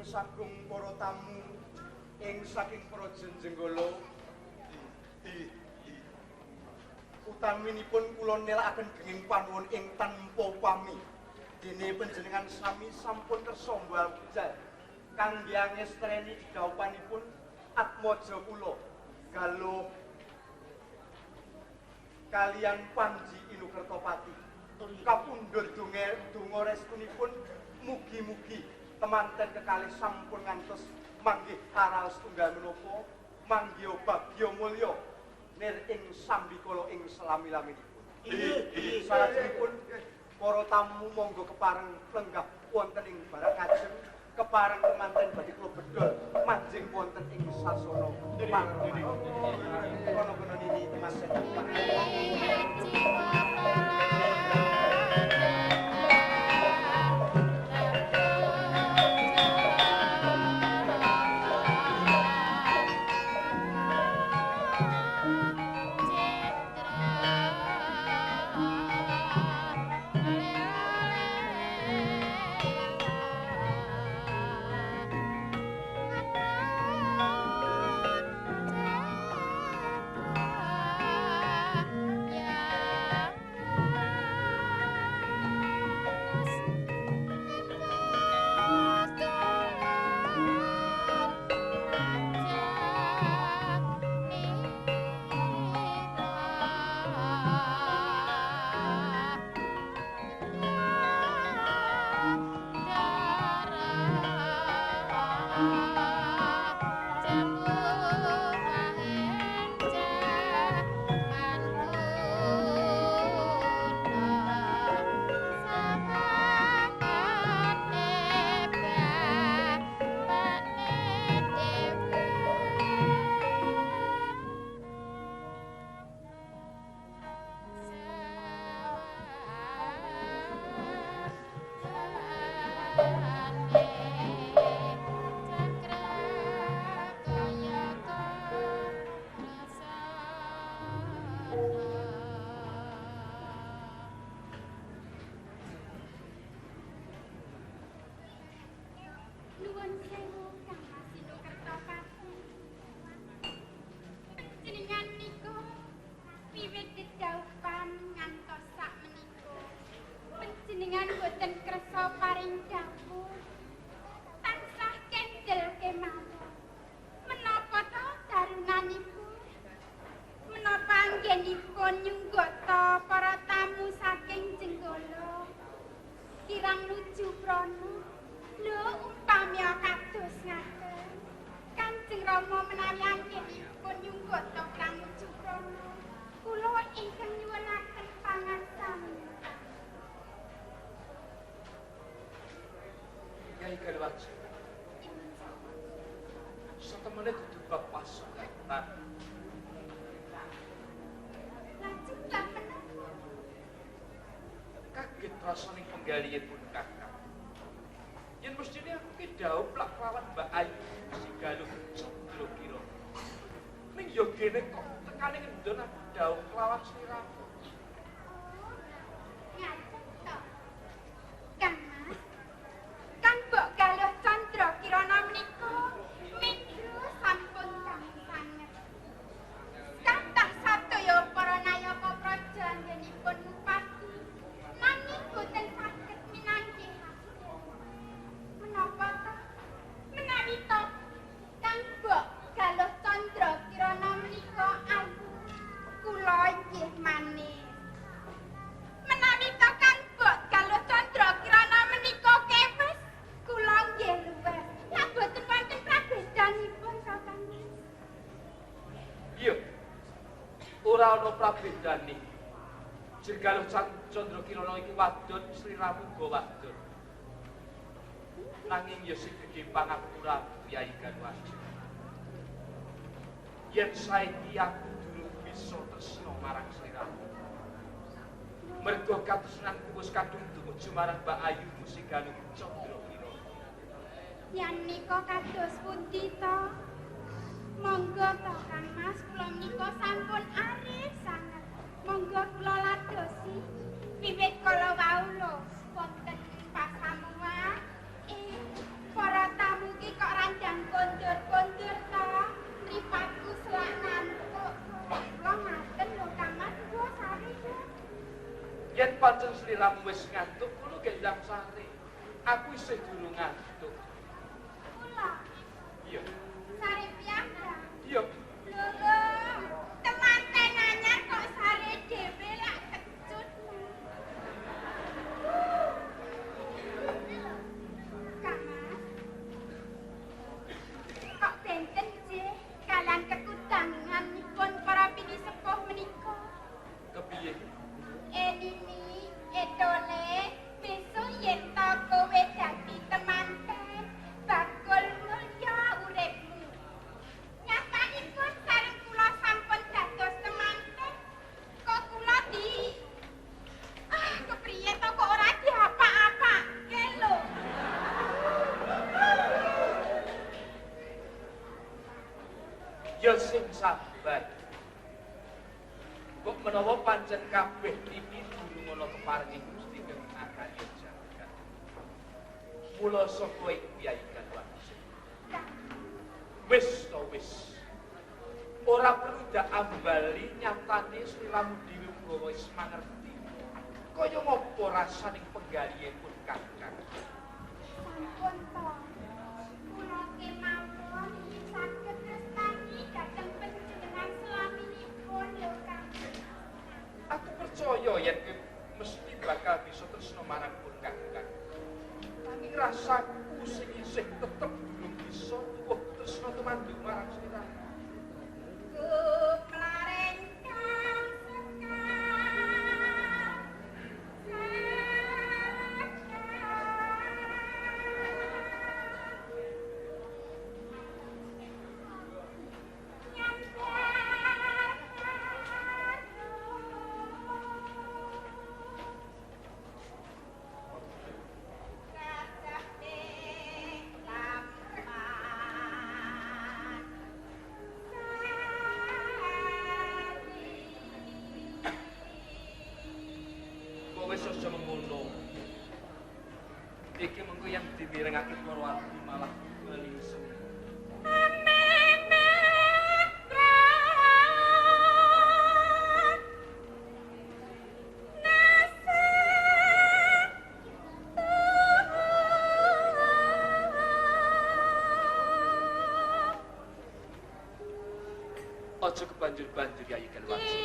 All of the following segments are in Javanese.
sagung para tamu ing saking Praja Jenggala utaminipun kula nelakaken genging panuwun ing tanpa pami. Dene panjenengan sami sampun kersa mbal wujal kangge angestreni didhawuhanipun atmaja kula Galuh kaliyan Panji Inukertapati. Kapundhut donga restunipun mugi-mugi temanten kekalih sampun ngantos manggih aral setunggal menapa manggih bagya mulya nir ing sambikala ing selami-laminipun. Salajengipun para tamu monggo kepareng lenggah wonten ing barak ngajeng kepareng temanten badhe kula bedhol manjing wonten ing sasana pangrene. Kono-kono nini temanten. Rasane penggalian pun kakak. Yen mestine aku ki dhaup lak lawan Mbak Ayu si Galuh Candra Kira. Ning yo gene kok tekane ngendon aku dhaup lawan sliramu. Ngaten to. Kang Mas. Kang Mbok Galuh Candra Kirana menika mitra sampun sanget. Kathah satya para nayaka praja anggenipun ngupati nanging boten saged minangka hasil. Menapa to? Menawi to Kang Mbok Galuh Candra Kirana menika ayu, kula inggih manis. Menawi to Kang Mbok Galuh Candra Kirana menika kewis, kula nggih luwes. Yen boten wonten prabedanipun to Kang Mas. Iya. Ora ana prabedane. Galuh Candra Kirana iki wadon, sliramu uga wadon. Nanging ya sing gedhe pangapura Kyai Galuh. Yen saiki aku durung bisa tresna marang sliramu. Mergo katresnanku wis kadung tumuju marang Mbak Ayu si Galuh Candra Kirana. Yen nika kados pundi to? Monggo to Kang Mas, kula menika sampun arif sanget. Monggo kula ladosi. Wiwit kala wau lho wonten pasamuan. Para tamu ki kok randang kondur-kondur to. Mripatku selak ngantuk. Kula ngaten lho Kang Mas, kula Yen pancen sliramu wis ngantuk, kula gendang sare. Aku isih durung ngantuk. Kula. Iya. Sare piyambak. Iya. Lho, temanten anyar kok sare dhewe lak kecut. Kang Mas. Kok benten nggih kalian kekudanganipun para pini sepuh menika? Kepiye? Enimi, etole, besok yen to kowe dadi temanten, bakul mulya uripmu. Nyatanipun sareng kula sampun dados temanten, kok kula kepriye to kok ora diapa-apake lho. Ya sing sabar. Kok menawa pancen kabeh iki durung ana keparinging Gusti kang akarya jagat. Mula saka iku Kyai Galwatsu. Wis to wis. Ora perlu dak ambali nyatane sliramu dhewe uga wis mangerti. Kaya ngapa rasaning penggalihipun Kakang. Sampun to. Kula kemawon saged ngestani dhateng panjenengan slaminipun lho Kang. Aku percaya yen mesti bakal bisa tresna marang pun Kakang. Nanging rasaku sing isih tetep belum bisa tuwuh tresna tumandung marang sliramu. Wis aja mengono. Iki mengko yang dimirengake para ati malah melingsem. Aja kebanjur-banjur Kyai Galwatsu.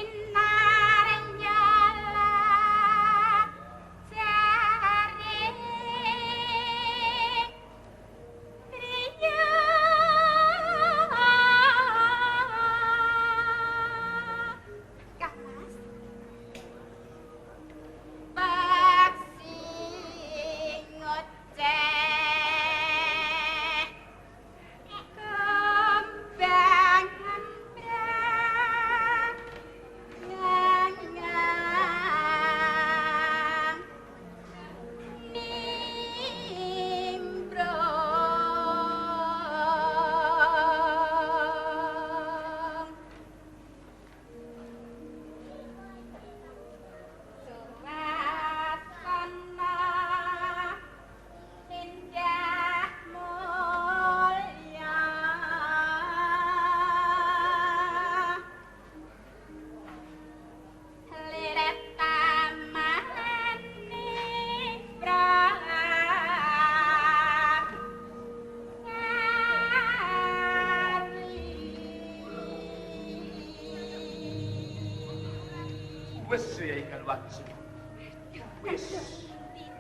Wis Kyai Galwatsu. Wis.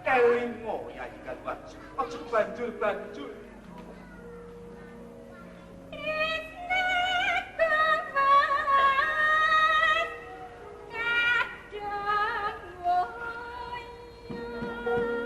Elingo Kyai Galwatsu. Aja banjur-banjur. Thank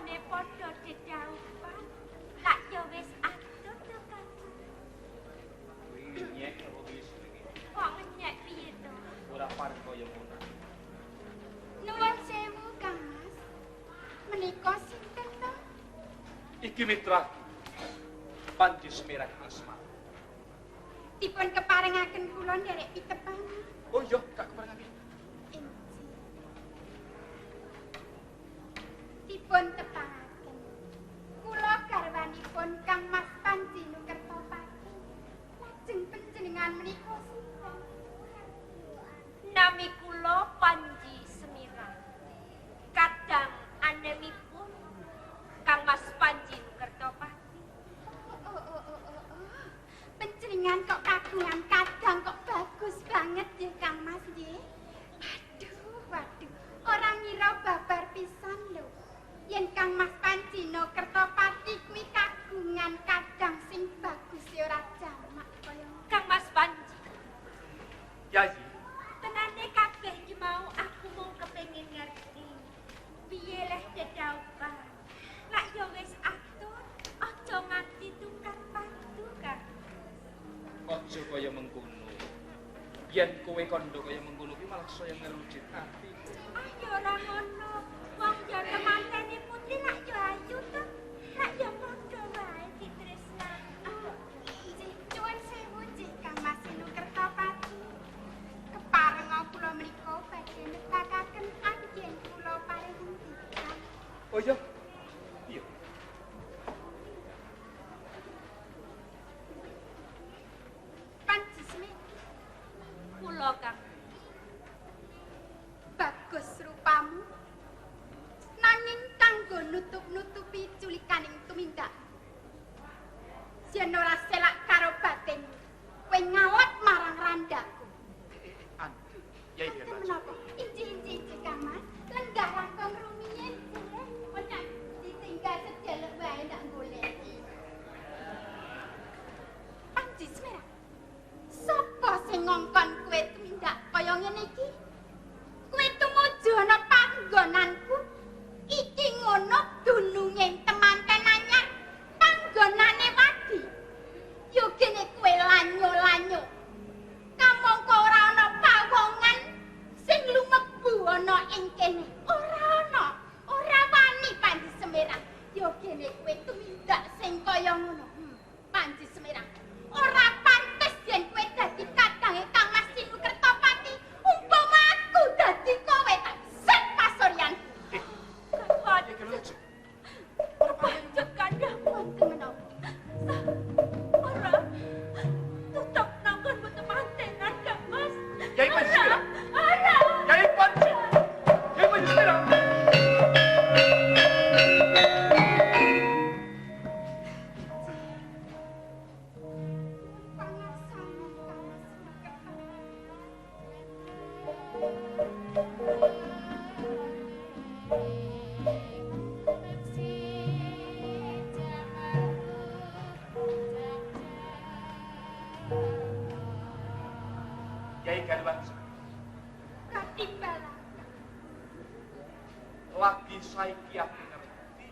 anggone padha dedaupan. Lak ya wis atur to Kang. Kuwi nyek apa wis iki? Kok nyek piye to? Ora pareng kaya ngono. Nuwun sewu Kang Mas. Menika sinten to? Iki mitra. Panji Semirah Asma. Dipun keparengaken kula nderek pitepan. Oh iya, gak keparengaken. Dipun tepangaken. Kula garwanipun Kang Mas Panji Nukertopati. Lajeng panjenengan menika sinten? Nami kula Panji Semirah. Kadang anemipun Kang Mas Panji Nukertopati. Panjenengan kok kagungan kadang kok bagus banget ya Kang Mas nggih. Waduh. Ora ngira babar pisan lho. Yen Kang Mas Panji Nukertopati kuwi kagungan kadang sing bagus ya ora jamak kaya Kang Mas Panji. Yai, Tenane kabeh iki mau aku mung kepengin ngerti. Piye leh dedaupan. Lak ya wis atur, aja nganti tukar pantu, Kang. aja kaya mengkono. Yen kowe kandha kaya mengkono kuwi malah saya ngerujit ati. Ayo ora ngono. Wong ya temantene putri lak ya ayu to. Lak ya padha wae ditresnani. Nggih, cuwun sewu nggih Kang Mas Nukertopati. Keparenga kula menika badhe netakaken anjen kula paring titah. Oh iya. Iya. Panji Semik, Kula, Kang. bagus rupamu. Nanging kanggo nutup-nutupi culikaning tumindak. Yen ora selak karo batin, kowe ngalek marang randaku. An. Yai biar Enten maju. menapa? Inji Kang Mas, lenggah langkung rumiyin nggih. Onak ditinggal sedelok wae ndak goleki. Panji Semirah. Sapa sing ngongkon kowe tumindak kaya ngene iki? Kowe tumuju ana panggonanku. Iki ngono dununging temanten anyar. Panggonane wadi. Yo kene kowe lanyo-lanyo. Kamangka ora ana pawongan sing lumebu ana ing kene. Ora ana. Ora wani Panji Semirah. Yo kene kowe tumindak sing kaya ngono. Panji Semirah. Ora pantes yen kowe dadi kadange Kang Mas Nukertopati. Umpama aku dadi kowe tak set pasoryan. Yai kalau aja. Ora pareng. Cekanda. Wonten menapa? Ora. Tutup nanggonmu temantenan, Kang Mas. Yai Panji Semirah. Ora. Yai Panji. Yai Panji Semirah. Pangarsane Kang Mas Nukertopati. Yai Galwansa. Katimbalan. Lagi saiki aku ngerti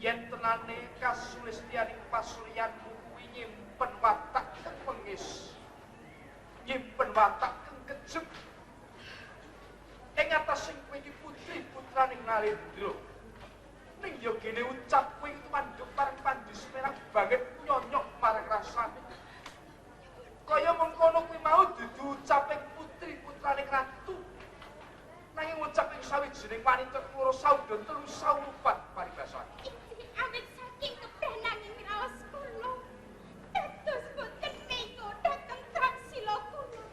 yen tenane kasulistianing pasuryanmu kuwi nyimpen watak kepengis, nyimpen watak kang kejep ing atas sing kowe iki putri putraning Nalendra. Ning yo gene ucap kowe iki mandhuk marang Panji Semirah banget nyonyok marang rasane. Kaya mengkono kuwi mau dudu ucaping putri putraning ratu. Nanging ngucap ing sawijining wanita karo saudara telu saurupan paribasan. Iki awit saking kebenanging raos kula. Dados boten mega dhateng traksila kula.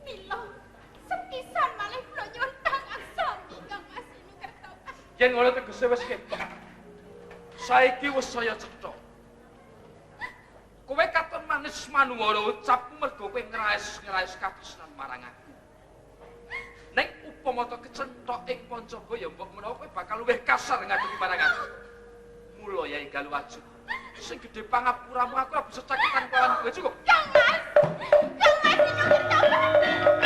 Mila sepisan malih kula nyuwun pangarsani Kang Mas Nukertopati. Yen ngono tegese wis ketok. Saiki wis saya cetha. Kowe katon manis manuwara ucapmu mergo kowe ngraes katresnan marang aku. Nek upama to kecenthok ing Pancabaya mbok menawa kowe bakal luwih kasar ngadepi marang aku. Mula Yai Galwaju, sing gedhe pangapuramu aku ora bisa caketan kelawan kowe cukup. Kang Mas Nukertopati.